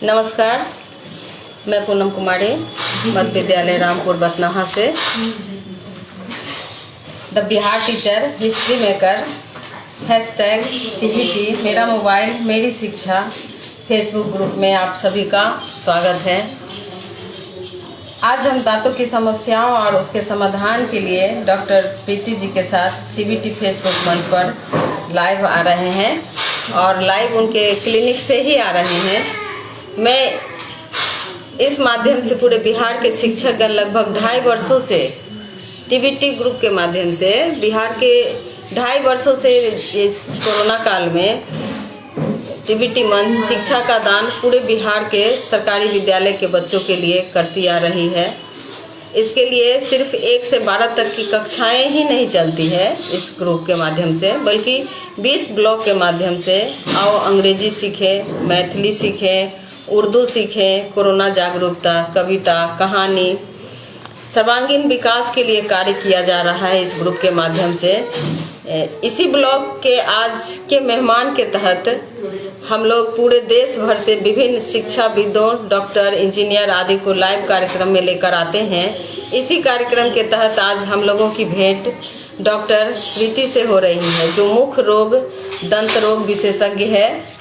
नमस्कार, मैं पूनम कुमारी मध्य विद्यालय रामपुर बसनाहा से the Bihar teacher history maker #TVT मेरा मोबाइल मेरी शिक्षा फेसबुक ग्रुप में आप सभी का स्वागत है। आज हम दांतों की समस्याओं और उसके समाधान के लिए डॉक्टर प्रीति जी के साथ TVT फेसबुक मंच पर लाइव आ रहे हैं और लाइव उनके क्लिनिक से ही आ रहे हैं। मैं इस माध्यम से पूरे बिहार के शिक्षकगण लगभग 2.5 वर्षों से TVT ग्रुप के माध्यम से बिहार के 2.5 वर्षों से इस कोरोना काल में TVT मंच शिक्षा का दान पूरे बिहार के सरकारी विद्यालय के बच्चों के लिए करती आ रही है। इसके लिए सिर्फ 1 से 12 तक की कक्षाएं ही नहीं चलती है इस ग्रुप के माध्यम से, बल्कि 20 ब्लॉक के माध्यम से आओ अंग्रेजी सीखें, मैथिली सीखें, उर्दू सीखें, कोरोना जागरूकता, कविता, कहानी, सर्वांगीण विकास के लिए कार्य किया जा रहा है इस ग्रुप के माध्यम से। इसी ब्लॉग के आज के मेहमान के तहत हम लोग पूरे देश भर से विभिन्न शिक्षाविदों, डॉक्टर, इंजीनियर आदि को लाइव कार्यक्रम में लेकर आते हैं। इसी कार्यक्रम के तहत आज हम लोगों की भेंट डॉक्टर प्रीति से हो रही है, जो मुख रोग दंत रोग विशेषज्ञ है।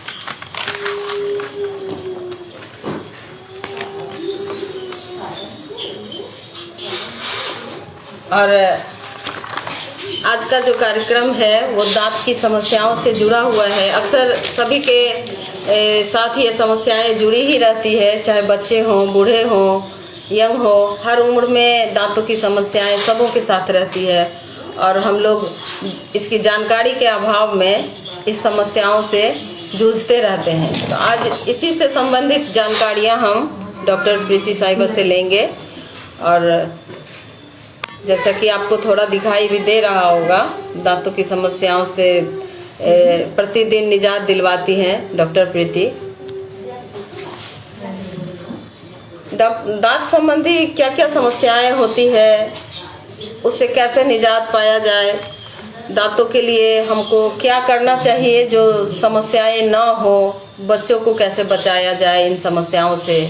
और आज का जो कार्यक्रम है वो दांत की समस्याओं से जुड़ा हुआ है। अक्सर सभी के साथ ये समस्याएं जुड़ी ही रहती है, चाहे बच्चे हों, बूढ़े हों, यंग हो, हर उम्र में दांतों की समस्याएं सबों के साथ रहती है और हम लोग इसकी जानकारी के अभाव में इस समस्याओं से जूझते रहते हैं। तो आज इसी से संबंधित जानकारियां हम डॉक्टर प्रीति साहिबा से लेंगे और जैसा कि आपको थोड़ा दिखाई भी दे रहा होगा, दांतों की समस्याओं से प्रतिदिन निजात दिलवाती हैं डॉक्टर प्रीति। दांत संबंधी क्या क्या समस्याएं होती है, उससे कैसे निजात पाया जाए, दांतों के लिए हमको क्या करना चाहिए जो समस्याएं ना हो, बच्चों को कैसे बचाया जाए इन समस्याओं से,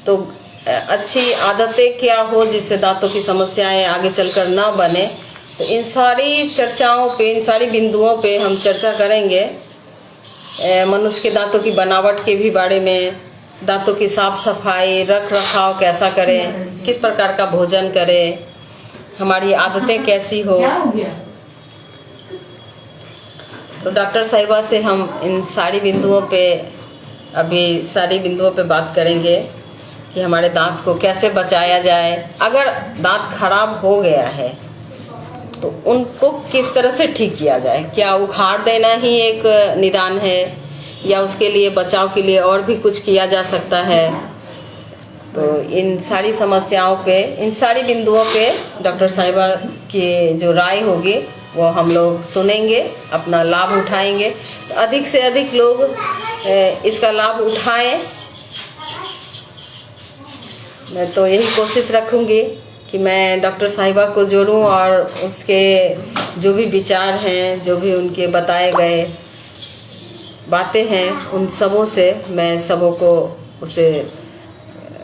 तो अच्छी आदतें क्या हो जिससे दांतों की समस्याएं आगे चलकर ना बने। तो इन सारी चर्चाओं पे, इन सारी बिंदुओं पे हम चर्चा करेंगे। मनुष्य के दांतों की बनावट के भी बारे में, दांतों की साफ सफाई, रख रखाव कैसा करें, किस प्रकार का भोजन करें, हमारी आदतें कैसी हो। तो डॉक्टर साहिबा से हम इन सारी बिंदुओं पे बात करेंगे कि हमारे दांत को कैसे बचाया जाए। अगर दांत खराब हो गया है तो उनको किस तरह से ठीक किया जाए, क्या उखाड़ देना ही एक निदान है या उसके लिए बचाव के लिए और भी कुछ किया जा सकता है। तो इन सारी समस्याओं पे, इन सारी बिंदुओं पे डॉक्टर साहिबा की जो राय होगी वो हम लोग सुनेंगे, अपना लाभ उठाएंगे। तो अधिक से अधिक लोग इसका लाभ उठाएं। मैं तो यही कोशिश रखूंगी कि मैं डॉक्टर साहिबा को जोड़ूं और उसके जो भी विचार हैं, जो भी उनके बताए गए बातें हैं, उन सबों से मैं सबों को उसे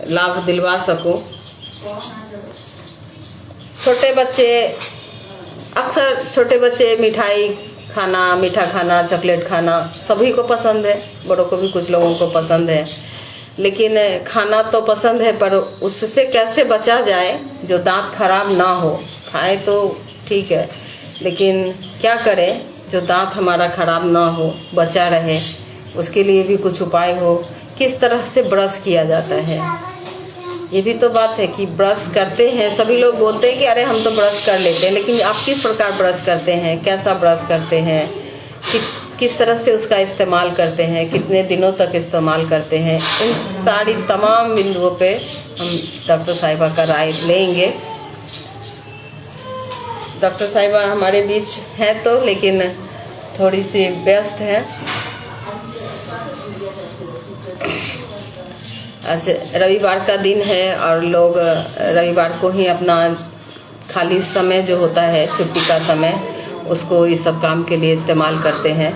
लाभ दिलवा सकूं। अक्सर छोटे बच्चे मिठाई खाना, मीठा खाना, चॉकलेट खाना सभी को पसंद है, बड़ों को भी कुछ लोगों को पसंद है, लेकिन खाना तो पसंद है पर उससे कैसे बचा जाए जो दांत खराब ना हो। खाएं तो ठीक है, लेकिन क्या करें जो दांत हमारा खराब ना हो, बचा रहे, उसके लिए भी कुछ उपाय हो। किस तरह से ब्रश किया जाता है, ये भी तो बात है कि ब्रश करते हैं, सभी लोग बोलते हैं कि अरे हम तो ब्रश कर लेते हैं, लेकिन आप किस प्रकार ब्रश करते हैं, कैसा ब्रश करते हैं, किस तरह से उसका इस्तेमाल करते हैं, कितने दिनों तक इस्तेमाल करते हैं, इन सारी तमाम बिंदुओं पे हम डॉक्टर साहिबा का राय लेंगे। डॉक्टर साहिबा हमारे बीच हैं तो, लेकिन थोड़ी सी व्यस्त हैं। आज रविवार का दिन है और लोग रविवार को ही अपना खाली समय जो होता है, छुट्टी का समय, उसको इस सब काम के लिए इस्तेमाल करते हैं।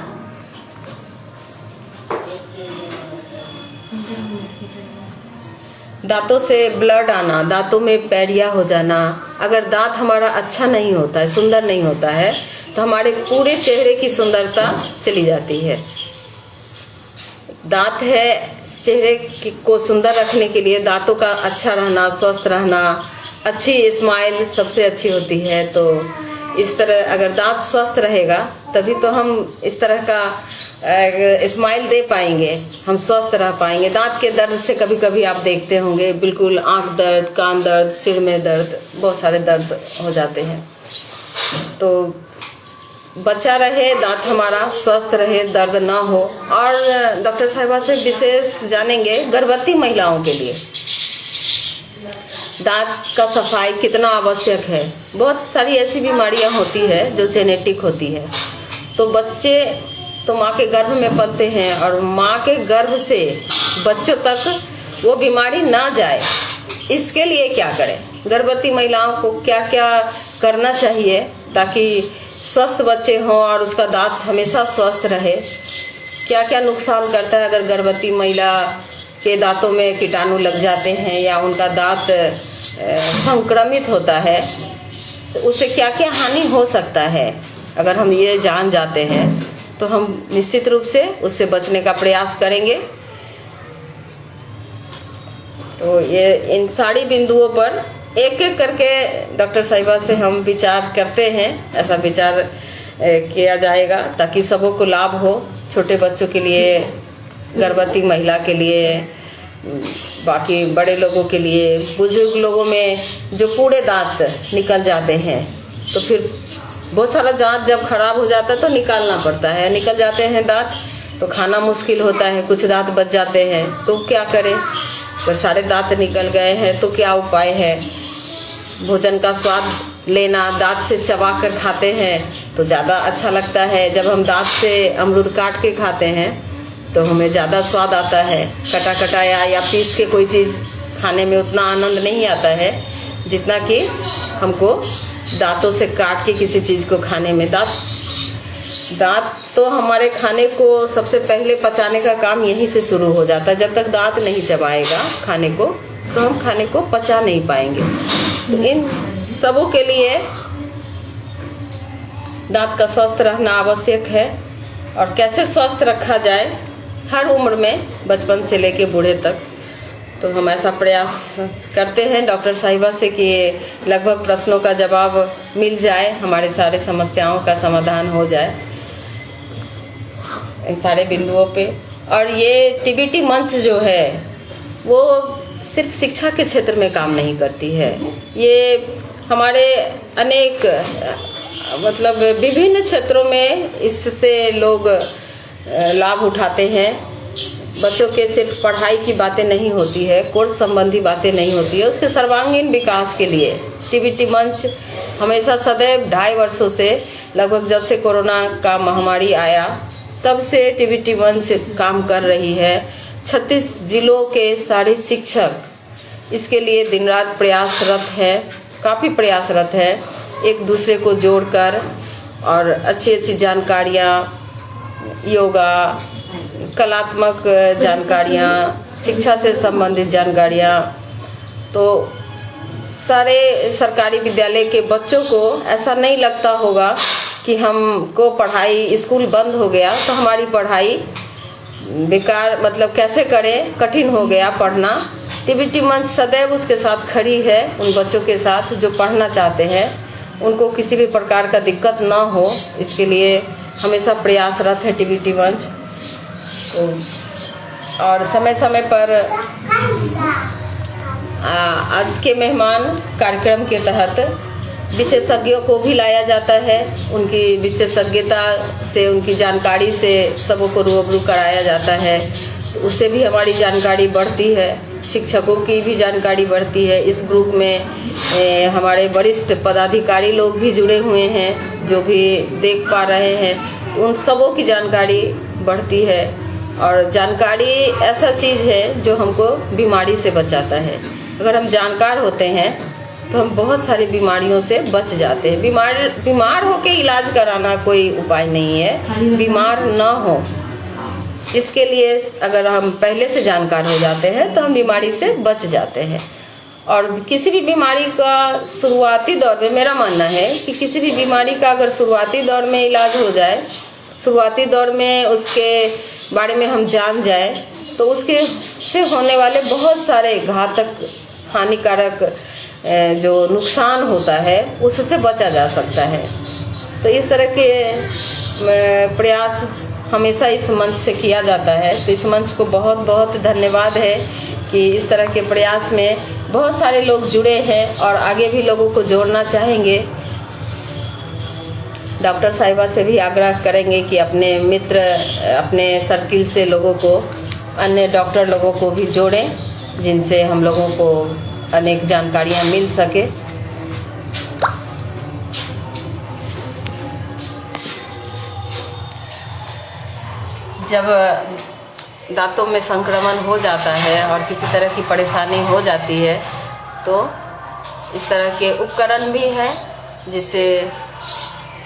दांतों से ब्लड आना, दांतों में पैड़िया हो जाना, अगर दांत हमारा अच्छा नहीं होता है, सुंदर नहीं होता है, तो हमारे पूरे चेहरे की सुंदरता चली जाती है। दांत है चेहरे को सुंदर रखने के लिए, दांतों का अच्छा रहना, स्वस्थ रहना, अच्छी स्माइल सबसे अच्छी होती है। तो इस तरह अगर दांत स्वस्थ रहेगा तभी तो हम इस तरह का स्माइल दे पाएंगे, हम स्वस्थ रह पाएंगे। दांत के दर्द से कभी कभी आप देखते होंगे बिल्कुल आंख दर्द, कान दर्द, सिर में दर्द, बहुत सारे दर्द हो जाते हैं। तो बचा रहे, दांत हमारा स्वस्थ रहे, दर्द ना हो। और डॉक्टर साहिबा से विशेष जानेंगे गर्भवती महिलाओं के लिए दांत का सफाई कितना आवश्यक है। बहुत सारी ऐसी बीमारियां होती है जो जेनेटिक होती है। तो बच्चे तो माँ के गर्भ में पलते हैं और माँ के गर्भ से बच्चों तक वो बीमारी ना जाए, इसके लिए क्या करें? गर्भवती महिलाओं को क्या क्या करना चाहिए ताकि स्वस्थ बच्चे हों और उसका दांत हमेशा स्वस्थ रहे? क्या क्या नुकसान करता है अगर गर्भवती महिला के दांतों में कीटाणु लग जाते हैं या उनका दांत संक्रमित होता है, तो उससे क्या क्या हानि हो सकता है? अगर हम ये जान जाते हैं तो हम निश्चित रूप से उससे बचने का प्रयास करेंगे। तो ये इन सारी बिंदुओं पर एक एक करके डॉक्टर साहिबा से हम विचार करते हैं। ऐसा विचार किया जाएगा ताकि सबों को लाभ हो, छोटे बच्चों के लिए, गर्भवती महिला के लिए, बाकी बड़े लोगों के लिए, बुजुर्ग लोगों में जो पूरे दांत निकल जाते हैं। तो फिर बहुत सारा दांत जब खराब हो जाता है तो निकालना पड़ता है, निकल जाते हैं दांत तो खाना मुश्किल होता है, कुछ दांत बच जाते हैं तो क्या करें? अगर सारे दांत निकल गए हैं तो क्या उपाय है? भोजन का स्वाद लेना, दांत से चबा कर खाते हैं तो ज़्यादा अच्छा लगता है। जब हम दांत से अमरूद काट के खाते हैं तो हमें ज़्यादा स्वाद आता है। कटा कटाया या पीस के कोई चीज़ खाने में उतना आनंद नहीं आता है जितना कि हमको दांतों से काट के किसी चीज़ को खाने में। दांत तो हमारे खाने को सबसे पहले पचाने का काम यहीं से शुरू हो जाता है। जब तक दांत नहीं चबाएगा खाने को तो हम खाने को पचा नहीं पाएंगे। तो इन सबों के लिए दांत का स्वस्थ रहना आवश्यक है। और कैसे स्वस्थ रखा जाए हर उम्र में, बचपन से लेके बूढ़े तक, तो हम ऐसा प्रयास करते हैं डॉक्टर साहिबा से कि लगभग प्रश्नों का जवाब मिल जाए, हमारे सारे समस्याओं का समाधान हो जाए इन सारे बिंदुओं पे। और ये टीबीटी मंच जो है वो सिर्फ शिक्षा के क्षेत्र में काम नहीं करती है, ये हमारे अनेक मतलब विभिन्न क्षेत्रों में इससे लोग लाभ उठाते हैं। बच्चों के सिर्फ पढ़ाई की बातें नहीं होती है, कोर्स संबंधी बातें नहीं होती है, उसके सर्वांगीण विकास के लिए टीबीटी मंच हमेशा सदैव 2.5 वर्षों से, लगभग जब से कोरोना का महामारी आया तब से टीबीटी मंच काम कर रही है। 36 जिलों के सारे शिक्षक इसके लिए दिन रात प्रयासरत हैं, काफ़ी प्रयासरत है, एक दूसरे को जोड़कर और अच्छी अच्छी जानकारियाँ, योगा, कलात्मक जानकारियाँ, शिक्षा से संबंधित जानकारियाँ। तो सारे सरकारी विद्यालय के बच्चों को ऐसा नहीं लगता होगा कि हमको पढ़ाई, स्कूल बंद हो गया तो हमारी पढ़ाई बेकार, मतलब कैसे करें, कठिन हो गया पढ़ना। टीबीटी मंच सदैव उसके साथ खड़ी है, उन बच्चों के साथ जो पढ़ना चाहते हैं, उनको किसी भी प्रकार का दिक्कत ना हो, इसके लिए हमेशा प्रयासरत है टीबीटी मंच। तो और समय समय पर आज के मेहमान कार्यक्रम के तहत विशेषज्ञों को भी लाया जाता है, उनकी विशेषज्ञता से, उनकी जानकारी से सबों को रूबरू कराया जाता है, तो उससे भी हमारी जानकारी बढ़ती है, शिक्षकों की भी जानकारी बढ़ती है। इस ग्रुप में हमारे वरिष्ठ पदाधिकारी लोग भी जुड़े हुए हैं जो भी देख पा रहे हैं, उन सबों की जानकारी बढ़ती है। और जानकारी ऐसा चीज़ है जो हमको बीमारी से बचाता है। अगर हम जानकार होते हैं तो हम बहुत सारी बीमारियों से बच जाते हैं। बीमार होके इलाज कराना कोई उपाय नहीं है, बीमार ना हो इसके लिए अगर हम पहले से जानकार हो जाते हैं तो हम बीमारी से बच जाते हैं। और किसी भी बीमारी का शुरुआती दौर में, मेरा मानना है कि किसी भी बीमारी का अगर शुरुआती दौर में इलाज हो जाए, शुरुआती दौर में उसके बारे में हम जान जाए, तो उसके से होने वाले बहुत सारे घातक हानिकारक जो नुकसान होता है उससे बचा जा सकता है। तो इस तरह के प्रयास हमेशा इस मंच से किया जाता है। तो इस मंच को बहुत बहुत धन्यवाद है कि इस तरह के प्रयास में बहुत सारे लोग जुड़े हैं और आगे भी लोगों को जोड़ना चाहेंगे। डॉक्टर साहिबा से भी आग्रह करेंगे कि अपने मित्र, अपने सर्किल से लोगों को, अन्य डॉक्टर लोगों को भी जोड़ें, जिनसे हम लोगों को अनेक जानकारियां मिल सके। जब दांतों में संक्रमण हो जाता है और किसी तरह की परेशानी हो जाती है तो इस तरह के उपकरण भी हैं जिससे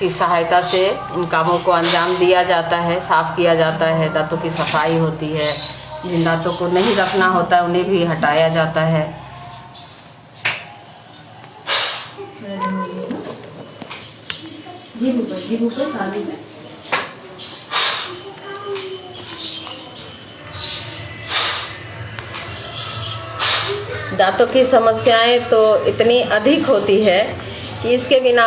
की सहायता से इन कामों को अंजाम दिया जाता है, साफ किया जाता है, दांतों की सफाई होती है। जिन दांतों को नहीं रखना होता है उन्हें भी हटाया जाता है। दांतों की समस्याएं तो इतनी अधिक होती है कि इसके बिना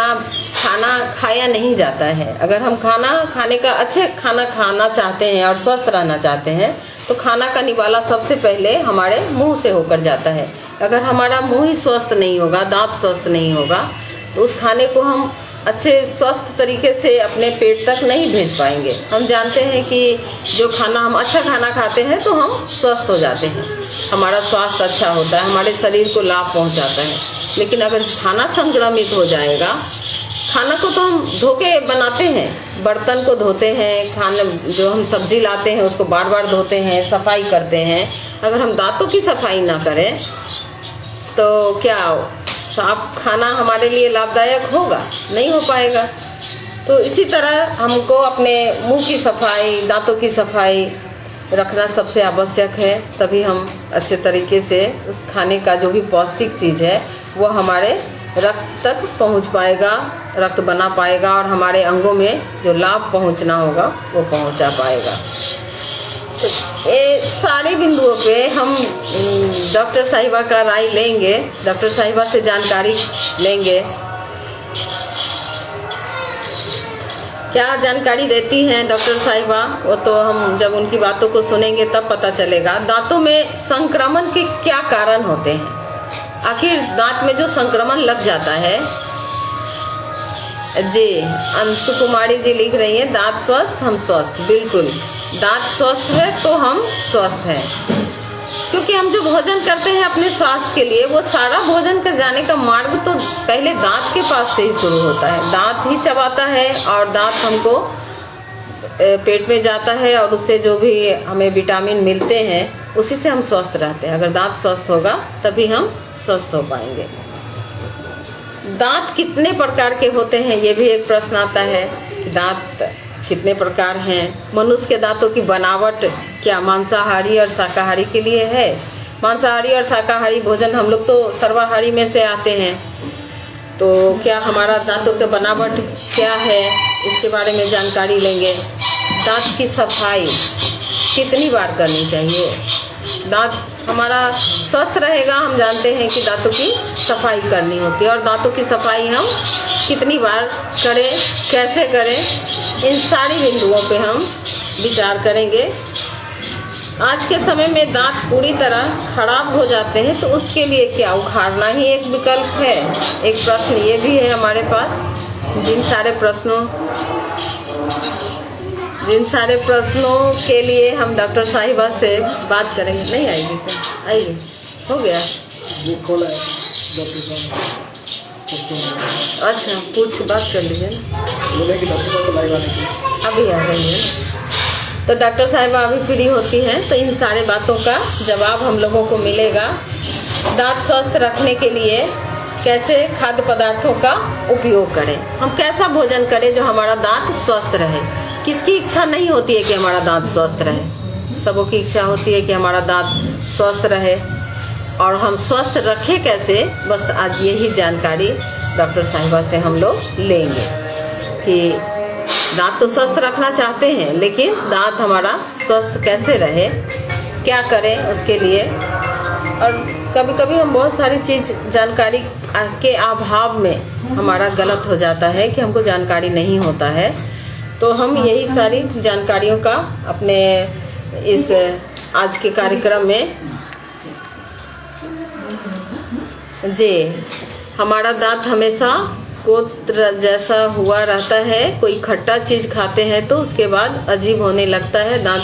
खाना खाया नहीं जाता है। अगर हम खाना खाने का, अच्छे खाना खाना चाहते हैं और स्वस्थ रहना चाहते हैं तो खाना का निवाला सबसे पहले हमारे मुंह से होकर जाता है। अगर हमारा मुंह ही स्वस्थ नहीं होगा, दांत स्वस्थ नहीं होगा, तो उस खाने को हम अच्छे स्वस्थ तरीके से अपने पेट तक नहीं भेज पाएंगे। हम जानते हैं कि जो खाना हम अच्छा खाना खाते हैं तो हम स्वस्थ हो जाते हैं, हमारा स्वास्थ्य अच्छा होता है, हमारे शरीर को लाभ पहुंचाता है। लेकिन अगर खाना संक्रमित हो जाएगा, खाना को तो हम धो के बनाते हैं, बर्तन को धोते हैं, खाना जो हम सब्जी लाते हैं उसको बार बार धोते हैं, सफाई करते हैं। अगर हम दांतों की सफाई ना करें तो क्या साफ खाना हमारे लिए लाभदायक होगा? नहीं हो पाएगा। तो इसी तरह हमको अपने मुंह की सफाई, दांतों की सफाई रखना सबसे आवश्यक है। तभी हम अच्छे तरीके से उस खाने का जो भी पौष्टिक चीज़ है वो हमारे रक्त तक पहुंच पाएगा, रक्त बना पाएगा और हमारे अंगों में जो लाभ पहुंचना होगा वो पहुंचा पाएगा। तो ये सारे बिंदुओं पे हम डॉक्टर साहिबा का राय लेंगे, डॉक्टर साहिबा से जानकारी लेंगे। क्या जानकारी देती हैं डॉक्टर साहिबा, वो तो हम जब उनकी बातों को सुनेंगे तब पता चलेगा। दांतों में संक्रमण के क्या कारण होते हैं? आखिर दांत में जो संक्रमण लग जाता है, जी अंशु कुमारी जी लिख रही हैं, दांत स्वस्थ हम स्वस्थ। बिल्कुल, दांत स्वस्थ है तो हम स्वस्थ हैं, क्योंकि हम जो भोजन करते हैं अपने स्वास्थ्य के लिए, वो सारा भोजन का जाने का मार्ग तो पहले दांत के पास से ही शुरू होता है। दांत ही चबाता है और दांत हमको पेट में जाता है और उससे जो भी हमें विटामिन मिलते हैं उसी से हम स्वस्थ रहते हैं। अगर दांत स्वस्थ होगा तभी हम स्वस्थ हो पाएंगे। दांत कितने प्रकार के होते हैं, ये भी एक प्रश्न आता है। दांत कितने प्रकार हैं? मनुष्य के दांतों की बनावट क्या मांसाहारी और शाकाहारी के लिए है? मांसाहारी और शाकाहारी भोजन, हम लोग तो सर्वाहारी में से आते हैं, तो क्या हमारा दांतों की बनावट क्या है, इसके बारे में जानकारी लेंगे। दांत की सफाई कितनी बार करनी चाहिए? दांत हमारा स्वस्थ रहेगा, हम जानते हैं कि दांतों की सफाई करनी होती है, और दांतों की सफाई हम कितनी बार करें, कैसे करें, इन सारी बिंदुओं पे हम विचार करेंगे। आज के समय में दांत पूरी तरह खराब हो जाते हैं तो उसके लिए क्या उखाड़ना ही एक विकल्प है? एक प्रश्न ये भी है हमारे पास। जिन सारे प्रश्नों के लिए हम डॉक्टर साहिबा से बात करेंगे। नहीं आएगी क्या? आएगी, हो गया। अच्छा, बात कर लीजिए। अभी आ रही है तो डॉक्टर साहिबा अभी फ्री होती हैं तो इन सारे बातों का जवाब हम लोगों को मिलेगा। दांत स्वस्थ रखने के लिए कैसे खाद्य पदार्थों का उपयोग करें, हम कैसा भोजन करें जो हमारा दांत स्वस्थ रहे। किसकी इच्छा नहीं होती है कि हमारा दांत स्वस्थ रहे? सबों की इच्छा होती है कि हमारा दांत स्वस्थ रहे, और हम स्वस्थ रखें कैसे, बस आज यही जानकारी डॉक्टर साहिबा से हम लोग लेंगे कि दांत तो स्वस्थ रखना चाहते हैं, लेकिन दांत हमारा स्वस्थ कैसे रहे, क्या करें उसके लिए। और कभी कभी हम बहुत सारी चीज़ जानकारी के अभाव में हमारा गलत हो जाता है कि हमको जानकारी नहीं होता है। तो हम यही सारी जानकारियों का अपने इस आज के कार्यक्रम में जी, हमारा दांत हमेशा कोत जैसा हुआ रहता है, कोई खट्टा चीज़ खाते हैं तो उसके बाद अजीब होने लगता है दांत,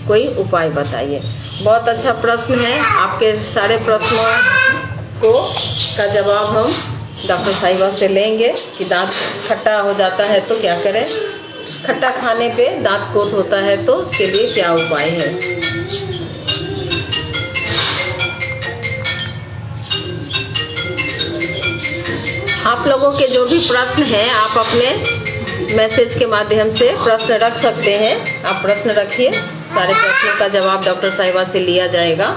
कोई उपाय बताइए। बहुत अच्छा प्रश्न है, आपके सारे प्रश्नों का जवाब हम डॉक्टर साहिबा से लेंगे कि दांत खट्टा हो जाता है तो क्या करें, खट्टा खाने पे दांत कोत होता है तो उसके लिए क्या उपाय है। आप लोगों के जो भी प्रश्न हैं आप अपने मैसेज के माध्यम से प्रश्न रख सकते हैं। आप प्रश्न रखिए, सारे प्रश्नों का जवाब डॉक्टर साहिबा से लिया जाएगा।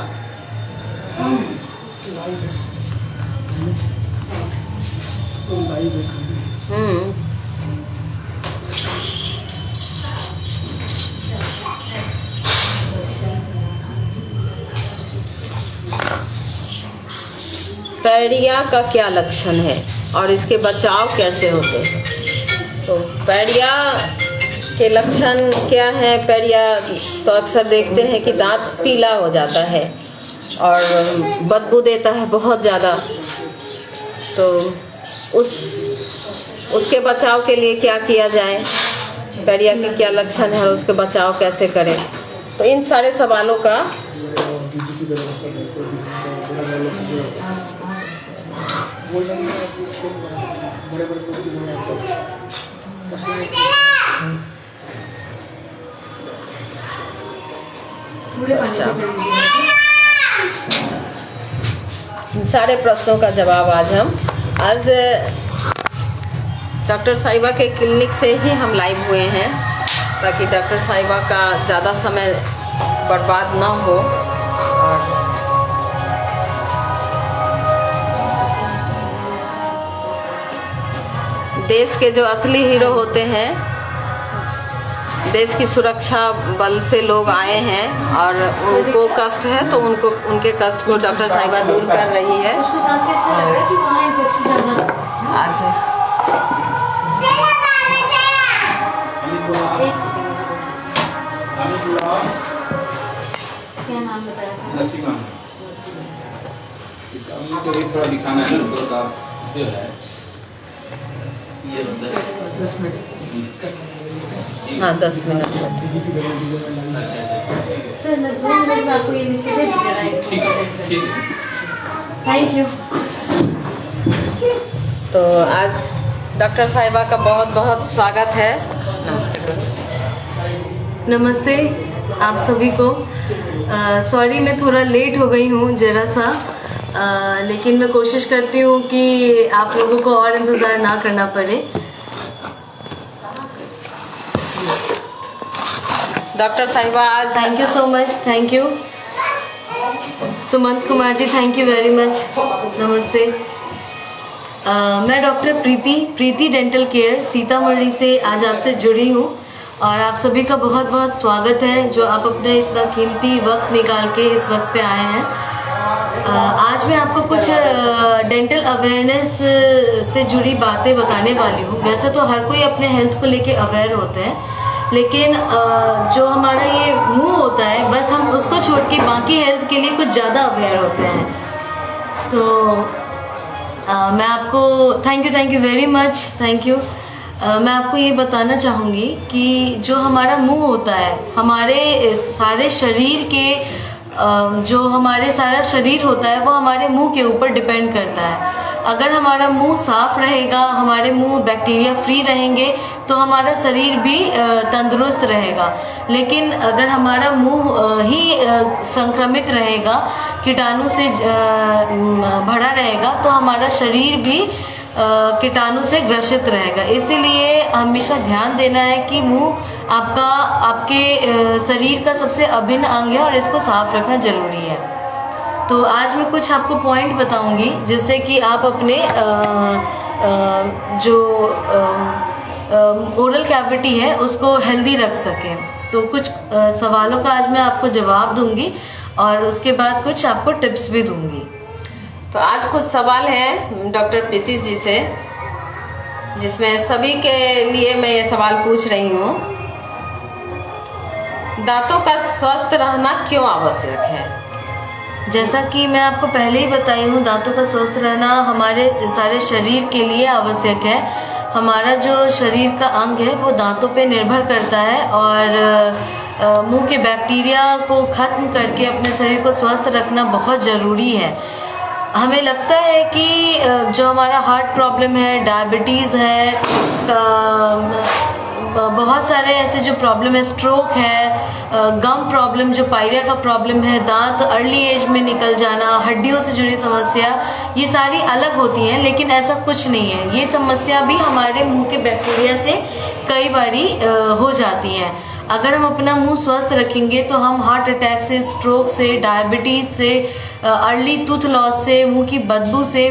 पैडिया का क्या लक्षण है और इसके बचाव कैसे होते हैं। तो पैडिया के लक्षण क्या है। पैडिया तो अक्सर देखते हैं कि दांत पीला हो जाता है और बदबू देता है बहुत ज़्यादा। तो उसके बचाव के लिए क्या किया जाए, पैडिया के क्या लक्षण है और उसके बचाव कैसे करें, तो इन सारे सवालों का अच्छा, इन सारे प्रश्नों का जवाब आज डॉक्टर साहिबा के क्लिनिक से ही हम लाइव हुए हैं, ताकि डॉक्टर साहिबा का ज़्यादा समय बर्बाद ना हो। और देश के जो असली हीरो होते हैं, देश की सुरक्षा बल से लोग आए हैं और उनको कष्ट है तो उनके कष्ट को डॉक्टर साहिबा दूर कर रही है। आज क्या नाम बताया सर? नसीमा। तो एक थोड़ा दिखाना है ना, तो आप जो है ये बंदा 10 मिनट। हाँ 10 मिनट सर 2 मिनट में आपको ये नीचे दे दीजिए। ठीक। Thank you. तो आज डॉक्टर साहिबा का बहुत बहुत स्वागत है। नमस्ते करो। नमस्ते आप सभी को। सॉरी मैं थोड़ा लेट हो गई हूँ जरा सा, लेकिन मैं कोशिश करती हूँ कि आप लोगों को और इंतज़ार ना करना पड़े। डॉक्टर साहिबा आज thank you so much. Thank you Sumant Kumar ji, thank you very much. नमस्ते। मैं doctor Preeti dental care Sitamarhi से आज आपसे जुड़ी हूँ और आप सभी का बहुत बहुत स्वागत है जो आप अपने इतना कीमती वक्त निकाल के इस वक्त पे आए हैं। आज मैं आपको कुछ डेंटल अवेयरनेस से जुड़ी बातें बताने वाली हूँ। वैसे तो हर कोई अपने हेल्थ को लेके अवेयर होते हैं, लेकिन जो हमारा ये मुंह होता है बस हम उसको छोड़ के बाकी हेल्थ के लिए कुछ ज़्यादा अवेयर होते हैं। तो मैं आपको thank you very much. Thank you. मैं आपको ये बताना चाहूँगी कि जो हमारा मुंह होता है, हमारे सारे शरीर के जो हमारे सारा शरीर होता है वो हमारे मुंह के ऊपर डिपेंड करता है। अगर हमारा मुंह साफ रहेगा, हमारे मुंह बैक्टीरिया फ्री रहेंगे तो हमारा शरीर भी तंदुरुस्त रहेगा। लेकिन अगर हमारा मुंह ही संक्रमित रहेगा, कीटाणु से भरा रहेगा, तो हमारा शरीर भी कीटाणु से ग्रसित रहेगा। इसीलिए हमेशा ध्यान देना है कि मुंह आपके शरीर का सबसे अभिन्न अंग है और इसको साफ रखना जरूरी है। तो आज मैं कुछ आपको पॉइंट बताऊंगी जिससे कि आप अपने जो ओरल कैविटी है उसको हेल्दी रख सकें। तो कुछ सवालों का आज मैं आपको जवाब दूंगी और उसके बाद कुछ आपको टिप्स भी दूंगी। तो आज कुछ सवाल हैं डॉक्टर प्रीति जी से, जिसमें सभी के लिए मैं ये सवाल पूछ रही हूँ। दांतों का स्वस्थ रहना क्यों आवश्यक है? जैसा कि मैं आपको पहले ही बताई हूँ, दांतों का स्वस्थ रहना हमारे सारे शरीर के लिए आवश्यक है। हमारा जो शरीर का अंग है वो दांतों पे निर्भर करता है और मुंह के बैक्टीरिया को खत्म करके अपने शरीर को स्वस्थ रखना बहुत ज़रूरी है। हमें लगता है कि जो हमारा हार्ट प्रॉब्लम है, डायबिटीज़ है, बहुत सारे ऐसे जो प्रॉब्लम है, स्ट्रोक है, गम प्रॉब्लम, जो पायरिया का प्रॉब्लम है, दांत अर्ली एज में निकल जाना, हड्डियों से जुड़ी समस्या, ये सारी अलग होती हैं, लेकिन ऐसा कुछ नहीं है। ये समस्या भी हमारे मुंह के बैक्टीरिया से कई बारी हो जाती हैं। अगर हम अपना मुंह स्वस्थ रखेंगे तो हम हार्ट अटैक से, स्ट्रोक से, डायबिटीज से, अर्ली टूथ लॉस से, मुंह की बदबू से,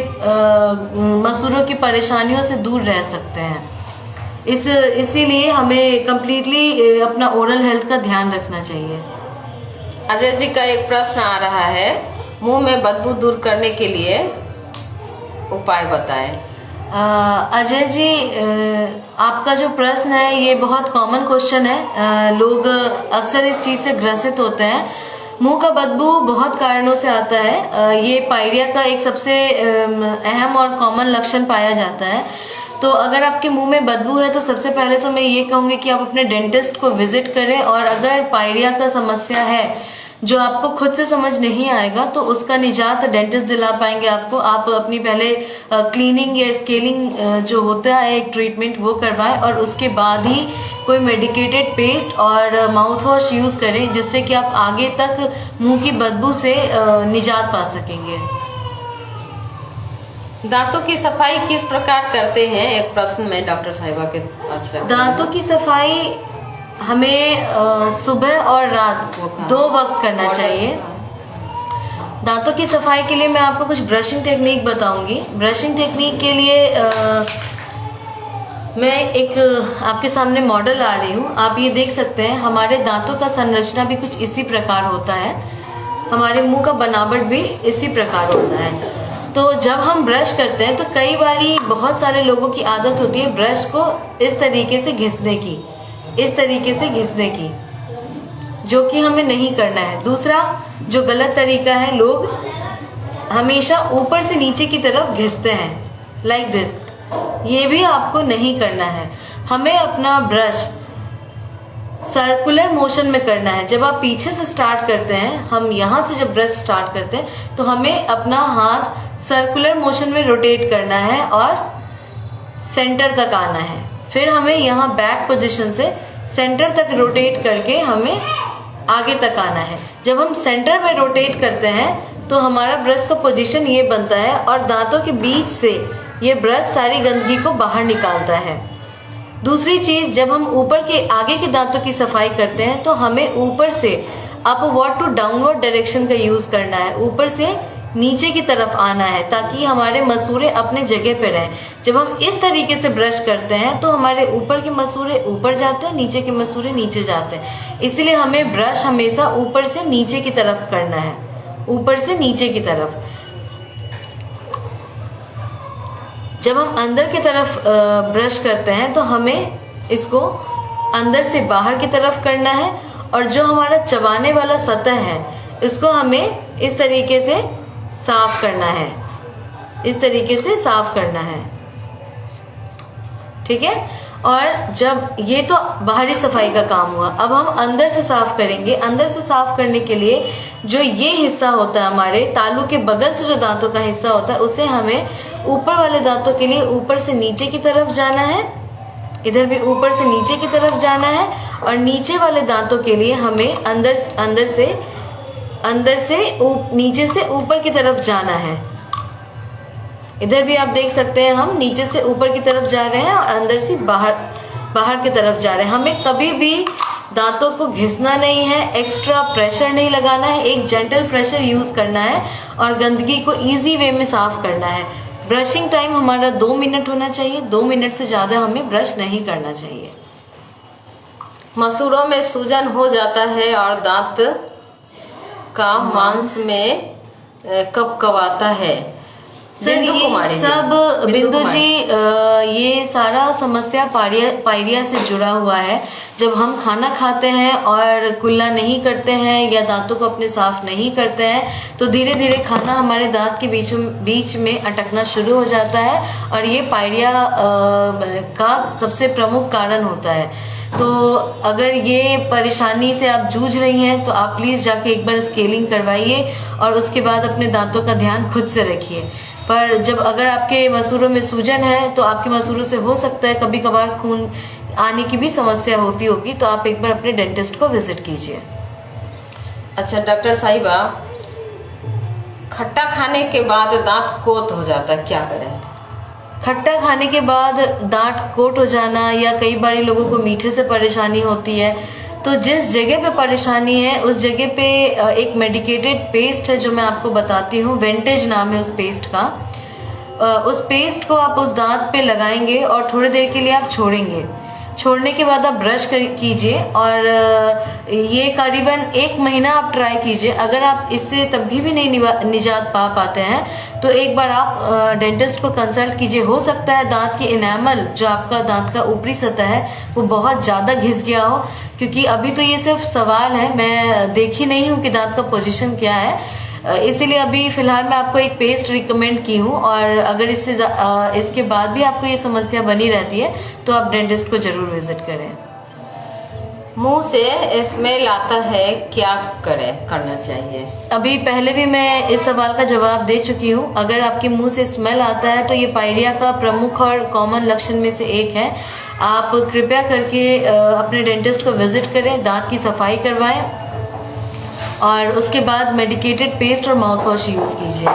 मसूड़ों की परेशानियों से दूर रह सकते हैं। इसीलिए हमें कंप्लीटली अपना ओरल हेल्थ का ध्यान रखना चाहिए। अजय जी का एक प्रश्न आ रहा है, मुंह में बदबू दूर करने के लिए उपाय बताएं। अजय जी, आपका जो प्रश्न है ये बहुत कॉमन क्वेश्चन है। लोग अक्सर इस चीज से ग्रसित होते हैं। मुंह का बदबू बहुत कारणों से आता है। ये पायरिया का एक सबसे अहम और कॉमन लक्षण पाया जाता है। तो अगर आपके मुंह में बदबू है तो सबसे पहले तो मैं ये कहूँगी कि आप अपने डेंटिस्ट को विजिट करें, और अगर पायरिया का समस्या है जो आपको खुद से समझ नहीं आएगा तो उसका निजात डेंटिस्ट दिला पाएंगे आपको। आप अपनी पहले क्लीनिंग या स्केलिंग जो होता है एक ट्रीटमेंट वो करवाएं, और उसके बाद ही कोई मेडिकेटेड पेस्ट और माउथ वॉश यूज करें, जिससे कि आप आगे तक मुंह की बदबू से निजात पा सकेंगे। दांतों की सफाई किस प्रकार करते हैं? एक प्रश्न में डॉक्टर साहिबा के पास रखती हूं। दांतों की सफाई हमें सुबह और रात 2 वक्त करना चाहिए। दांतों की सफाई के लिए मैं आपको कुछ ब्रशिंग टेक्निक बताऊंगी। ब्रशिंग टेक्निक के लिए मैं एक आपके सामने मॉडल ला रही हूँ। आप ये देख सकते हैं हमारे दांतों का संरचना भी कुछ इसी प्रकार होता है, हमारे मुंह का बनावट भी इसी प्रकार होता है। तो जब हम ब्रश करते हैं तो कई बारी बहुत सारे लोगों की आदत होती है ब्रश को इस तरीके से घिसने की, इस तरीके से घिसने की, जो कि हमें नहीं करना है। दूसरा जो गलत तरीका है, लोग हमेशा ऊपर से नीचे की तरफ घिसते हैं, लाइक दिस। ये भी आपको नहीं करना है। हमें अपना ब्रश सर्कुलर मोशन में करना है। जब आप पीछे से स्टार्ट करते हैं, हम यहाँ से जब ब्रश स्टार्ट करते हैं तो हमें अपना हाथ सर्कुलर मोशन में रोटेट करना है और सेंटर तक आना है। फिर हमें यहाँ बैक पोजीशन से सेंटर तक रोटेट करके हमें आगे तक आना है। जब हम सेंटर में रोटेट करते हैं तो हमारा ब्रश का पोजीशन ये बनता है और दांतों के बीच से ये ब्रश सारी गंदगी को बाहर निकालता है। दूसरी चीज, जब हम ऊपर के आगे के दांतों की सफाई करते हैं तो हमें ऊपर से अपवर्ड टू डाउनवर्ड डायरेक्शन का यूज करना है। ऊपर से नीचे की तरफ आना है ताकि हमारे मसूड़े अपने जगह पे रहें। जब हम इस तरीके से ब्रश करते हैं तो हमारे ऊपर के मसूड़े ऊपर जाते हैं, नीचे के मसूड़े नीचे जाते हैं। इसलिए हमें ब्रश हमेशा ऊपर से नीचे की तरफ करना है, ऊपर से नीचे की तरफ। जब हम अंदर की तरफ ब्रश करते हैं तो हमें इसको अंदर से बाहर की तरफ करना है, और जो हमारा चबाने वाला सतह है इसको हमें इस तरीके से साफ करना है, इस तरीके से साफ करना है, ठीक है। और जब ये तो बाहरी सफाई का काम हुआ, अब हम अंदर से साफ करेंगे। अंदर से साफ करने के लिए जो ये हिस्सा होता है, हमारे तालू के बगल से जो दांतों का हिस्सा होता है, उसे हमें ऊपर वाले दांतों के लिए ऊपर से नीचे की तरफ जाना है, इधर भी ऊपर से नीचे की तरफ जाना है, और नीचे वाले दांतों के लिए हमें अंदर से नीचे से ऊपर की तरफ जाना है। इधर भी आप देख सकते हैं, हम नीचे से ऊपर की तरफ जा रहे हैं और अंदर से बाहर की तरफ जा रहे हैं। हमें कभी भी दांतों को घिसना नहीं है, एक्स्ट्रा प्रेशर नहीं लगाना है, एक जेंटल प्रेशर यूज करना है और गंदगी को इजी वे में साफ करना है। ब्रशिंग टाइम हमारा 2 मिनट होना चाहिए, 2 मिनट से ज्यादा हमें ब्रश नहीं करना चाहिए। मसूड़ों में सूजन हो जाता है और दांत का मांस में कपकपाता है। सर ये सब बिंदु जी ये सारा समस्या पायरिया से जुड़ा हुआ है। जब हम खाना खाते हैं और कुल्ला नहीं करते हैं या दांतों को अपने साफ नहीं करते हैं तो धीरे धीरे खाना हमारे दांत के बीच में अटकना शुरू हो जाता है और ये पायरिया का सबसे प्रमुख कारण होता है। तो अगर ये परेशानी से आप जूझ रही हैं तो आप प्लीज जाके एक बार स्केलिंग करवाइए और उसके बाद अपने दांतों का ध्यान खुद से रखिए। पर जब अगर आपके मसूड़ों में सूजन है तो आपके मसूड़ों से हो सकता है कभी कभार खून आने की भी समस्या होती होगी, तो आप एक बार अपने डेंटिस्ट को विजिट कीजिए। अच्छा डॉक्टर साहिबा, खट्टा खाने के बाद दांत कोट हो जाता है, क्या करें? खट्टा खाने के बाद दांत कोट हो जाना या कई बार लोगों को मीठे से परेशानी होती है, तो जिस जगह पे परेशानी है उस जगह पे एक मेडिकेटेड पेस्ट है जो मैं आपको बताती हूँ, वेंटेज नाम है उस पेस्ट का। उस पेस्ट को आप उस दांत पे लगाएंगे और थोड़ी देर के लिए आप छोड़ेंगे। छोड़ने के बाद आप ब्रश कीजिए और ये करीबन 1 महीना आप ट्राई कीजिए। अगर आप इससे तभी भी नहीं निजात पा पाते हैं तो एक बार आप डेंटिस्ट को कंसल्ट कीजिए। हो सकता है दांत की इनेमल जो आपका दांत का ऊपरी सतह है वो बहुत ज्यादा घिस गया हो, क्योंकि अभी तो ये सिर्फ सवाल है, मैं देखी नहीं हूँ कि दांत का पोजीशन क्या है, इसीलिए अभी फिलहाल मैं आपको एक पेस्ट रिकमेंड की हूँ। और अगर इसके बाद भी आपको ये समस्या बनी रहती है तो आप डेंटिस्ट को जरूर विजिट करें। मुंह से स्मेल आता है, क्या करना चाहिए? अभी पहले भी मैं इस सवाल का जवाब दे चुकी हूँ। अगर आपके मुंह से स्मेल आता है तो ये पायरिया का प्रमुख और कॉमन लक्षण में से एक है। आप कृपया करके अपने डेंटिस्ट को विजिट करें, दांत की सफाई करवाएं और उसके बाद मेडिकेटेड पेस्ट और माउथ वॉश यूज कीजिए।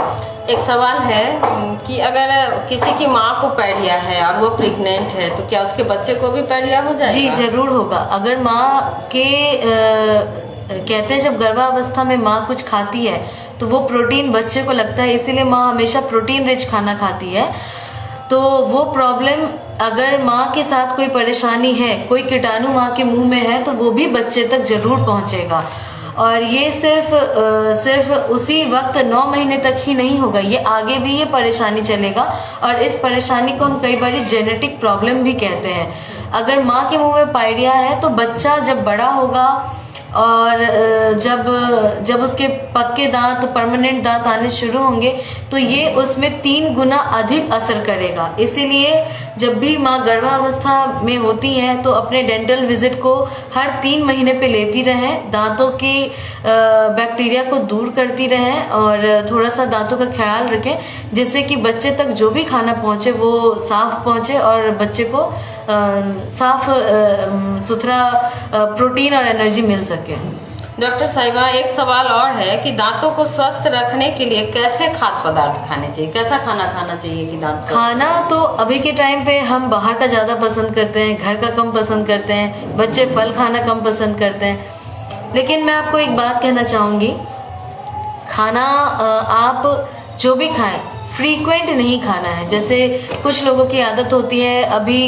एक सवाल है कि अगर किसी की माँ को पायरिया है और वो प्रेग्नेंट है तो क्या उसके बच्चे को भी पायरिया हो जाएगा? जी जरूर होगा। अगर माँ के कहते हैं जब गर्भावस्था में माँ कुछ खाती है तो वो प्रोटीन बच्चे को लगता है, इसीलिए माँ हमेशा प्रोटीन रिच खाना खाती है। तो वो प्रॉब्लम अगर माँ के साथ कोई परेशानी है, कोई कीटाणु माँ के मुंह में है तो वो भी बच्चे तक जरूर पहुंचेगा। और ये सिर्फ उसी वक्त 9 महीने तक ही नहीं होगा, ये आगे भी ये परेशानी चलेगा। और इस परेशानी को हम कई बार जेनेटिक प्रॉब्लम भी कहते हैं। अगर माँ के मुंह में पायरिया है तो बच्चा जब बड़ा होगा और जब उसके पक्के दांत, परमानेंट दांत आने शुरू होंगे तो ये उसमें 3 गुना अधिक असर करेगा। इसीलिए जब भी माँ गर्भावस्था में होती हैं तो अपने डेंटल विजिट को हर 3 महीने पे लेती रहें, दांतों की बैक्टीरिया को दूर करती रहें और थोड़ा सा दांतों का ख्याल रखें जिससे कि बच्चे तक जो भी खाना पहुंचे वो साफ पहुंचे और बच्चे को साफ सुथरा प्रोटीन और एनर्जी मिल सके। डॉक्टर साहिबा, एक सवाल और है कि दांतों को स्वस्थ रखने के लिए कैसे खाद्य पदार्थ खाने चाहिए, कैसा खाना खाना चाहिए कि दांत खाना तो अभी के टाइम पे हम बाहर का ज्यादा पसंद करते हैं, घर का कम पसंद करते हैं, बच्चे फल खाना कम पसंद करते हैं। लेकिन मैं आपको एक बात कहना चाहूंगी, खाना आप जो भी खाएं फ्रीक्वेंट नहीं खाना है। जैसे कुछ लोगों की आदत होती है, अभी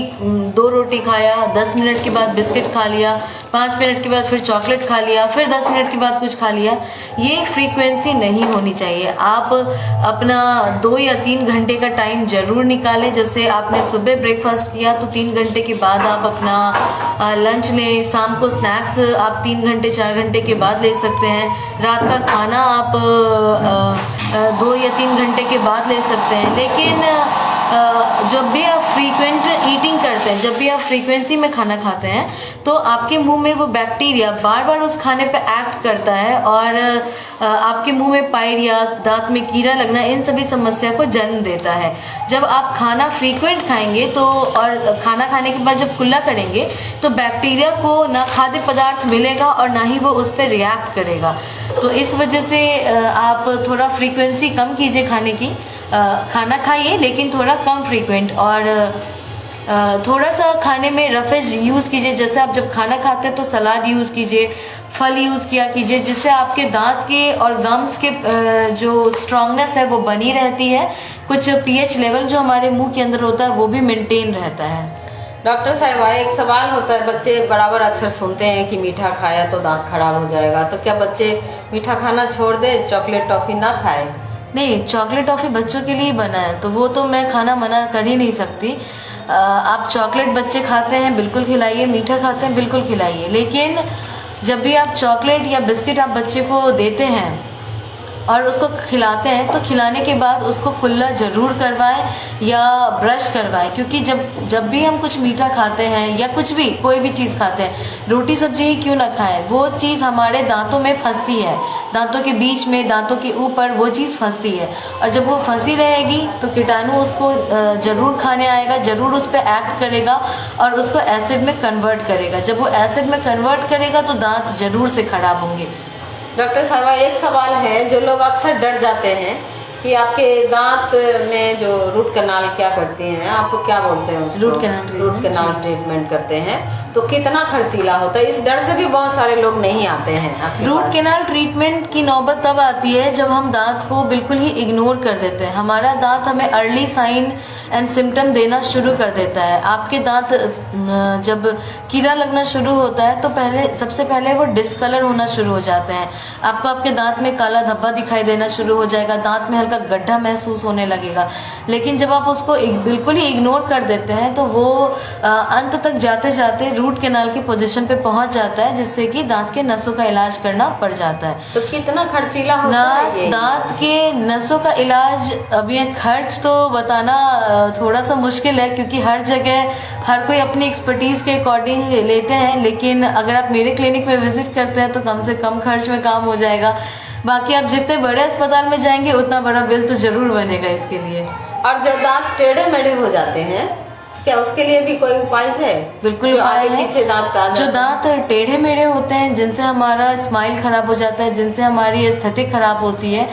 2 रोटी खाया, 10 मिनट के बाद बिस्किट खा लिया, 5 मिनट के बाद फिर चॉकलेट खा लिया, फिर 10 मिनट के बाद कुछ खा लिया। ये फ्रीक्वेंसी नहीं होनी चाहिए। आप अपना 2 या 3 घंटे का टाइम जरूर निकालें। जैसे आपने सुबह ब्रेकफास्ट किया तो 3 घंटे के बाद आप अपना लंच लें, शाम को स्नैक्स आप 3 घंटे 4 घंटे के बाद ले सकते हैं, रात का खाना आप 2 या 3 घंटे के बाद ले सकते हैं। लेकिन जब भी आप फ्रीक्वेंट ईटिंग करते हैं, जब भी आप फ्रीक्वेंसी में खाना खाते हैं तो आपके मुंह में वो बैक्टीरिया बार बार उस खाने पे एक्ट करता है और आपके मुंह में पायरिया, दांत में कीड़ा लगना, इन सभी समस्या को जन्म देता है। जब आप खाना फ्रीक्वेंट खाएंगे तो और खाना खाने के बाद जब कुल्ला करेंगे तो बैक्टीरिया को ना खाद्य पदार्थ मिलेगा और ना ही वो उस पर रिएक्ट करेगा। तो इस वजह से आप थोड़ा फ्रीक्वेंसी कम कीजिए खाने की। खाना खाइए लेकिन थोड़ा कम फ्रीक्वेंट, और थोड़ा सा खाने में रफेज यूज कीजिए। जैसे आप जब खाना खाते हैं तो सलाद यूज कीजिए, फल यूज किया कीजिए, जिससे आपके दांत के और गम्स के जो स्ट्रांगनेस है वो बनी रहती है। कुछ पीएच लेवल जो हमारे मुंह के अंदर होता है वो भी मेंटेन रहता है। डॉक्टर साहिबा, एक सवाल होता है, बच्चे बराबर अक्सर सुनते हैं कि मीठा खाया तो दांत खराब हो जाएगा, तो क्या बच्चे मीठा खाना छोड़ दे, चॉकलेट टॉफी ना खाए? नहीं, चॉकलेट टॉफी बच्चों के लिए बना है तो वो तो मैं खाना मना कर ही नहीं सकती। आप चॉकलेट बच्चे खाते हैं बिल्कुल खिलाइए, मीठा खाते हैं बिल्कुल खिलाइए, लेकिन जब भी आप चॉकलेट या बिस्किट आप बच्चे को देते हैं और उसको खिलाते हैं तो खिलाने के बाद उसको कुल्ला जरूर करवाएं या ब्रश करवाएं, क्योंकि जब भी हम कुछ मीठा खाते हैं या कुछ भी कोई भी चीज़ खाते हैं, रोटी सब्जी ही क्यों ना खाएं, वो चीज़ हमारे दांतों में फंसती है, दांतों के बीच में, दांतों के ऊपर वो चीज़ फंसती है, और जब वो फंसी रहेगी तो कीटाणु उसको जरूर खाने आएगा, जरूर उस पर एक्ट करेगा और उसको एसिड में कन्वर्ट करेगा। जब वो एसिड में कन्वर्ट करेगा तो दांत जरूर से खराब होंगे। डॉक्टर साहिबा, एक सवाल है, जो लोग अक्सर डर जाते हैं कि आपके दांत में जो रूट कैनाल क्या करती हैं, आपको क्या बोलते हैं उसको? रूट कैनाल ट्रीटमेंट करते हैं, तो कितना खर्चीला होता है? इस डर से भी बहुत सारे लोग नहीं आते हैं। रूट कैनाल ट्रीटमेंट की नौबत तब आती है जब हम दांत को बिल्कुल ही इग्नोर कर देते हैं। हमारा दांत हमें अर्ली साइन एंड सिम्टम देना शुरू कर देता है। आपके दांत जब कीड़ा लगना शुरू होता है तो सबसे पहले वो डिस्कलर होना शुरू हो जाते हैं। आपको आपके दांत में काला धब्बा दिखाई देना शुरू हो जाएगा, दांत में हल्का गड्ढा महसूस होने लगेगा। लेकिन जब आप उसको बिल्कुल ही इग्नोर कर देते हैं तो वो अंत तक जाते जाते रूट कैनाल की पोजीशन पे पहुंच जाता है, जिससे कि दांत के नसों का इलाज करना पड़ जाता है। तो कितना खर्चीला होता है ये? दांत के नसों का इलाज, अब ये खर्च तो बताना थोड़ा सा मुश्किल है, क्योंकि हर जगह हर कोई अपनी एक्सपर्टीज के अकॉर्डिंग लेते हैं, लेकिन अगर आप मेरे क्लिनिक में विजिट करते हैं तो कम से कम खर्च में काम हो जाएगा। बाकी आप जितने बड़े अस्पताल में जाएंगे उतना बड़ा बिल तो जरूर बनेगा इसके लिए। और जो दांत टेढ़े मेढ़े हो जाते हैं, क्या उसके लिए भी कोई उपाय है? बिल्कुल उपाय है। पीछे दांत जो दांत टेढ़े मेढ़े होते हैं, जिनसे हमारा स्माइल खराब हो जाता है, जिनसे हमारी एस्थेटिक खराब होती है,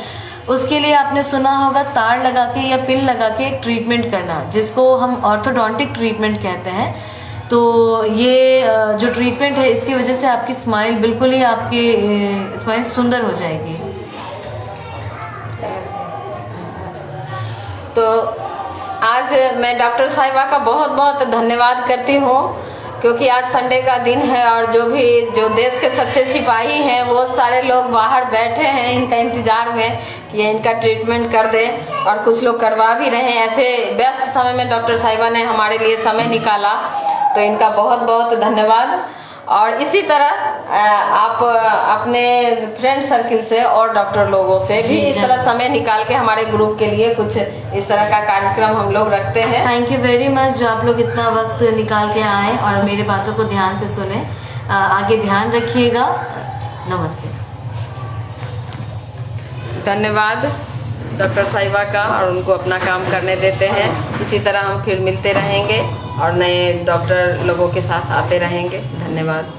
उसके लिए आपने सुना होगा तार लगा के या पिन लगा के एक ट्रीटमेंट करना, जिसको हम ऑर्थोडोंटिक ट्रीटमेंट कहते हैं। तो ये जो ट्रीटमेंट है, इसकी वजह से आपकी स्माइल बिल्कुल ही आपकी स्माइल सुंदर हो जाएगी। तो आज मैं डॉक्टर साहिबा का बहुत बहुत धन्यवाद करती हूँ, क्योंकि आज संडे का दिन है और जो देश के सच्चे सिपाही हैं वो सारे लोग बाहर बैठे हैं इनका इंतजार में कि ये इनका ट्रीटमेंट कर दे, और कुछ लोग करवा भी रहे हैं। ऐसे व्यस्त समय में डॉक्टर साहिबा ने हमारे लिए समय निकाला, तो इनका बहुत बहुत धन्यवाद। और इसी तरह आप अपने फ्रेंड सर्किल से और डॉक्टर लोगों से भी इस तरह समय निकाल के हमारे ग्रुप के लिए कुछ इस तरह का कार्यक्रम हम लोग रखते हैं। थैंक यू वेरी मच जो आप लोग इतना वक्त निकाल के आए और मेरी बातों को ध्यान से सुने। आगे ध्यान रखिएगा। नमस्ते। धन्यवाद डॉक्टर साहिबा का, और उनको अपना काम करने देते हैं। इसी तरह हम फिर मिलते रहेंगे और नए डॉक्टर लोगों के साथ आते रहेंगे। धन्यवाद।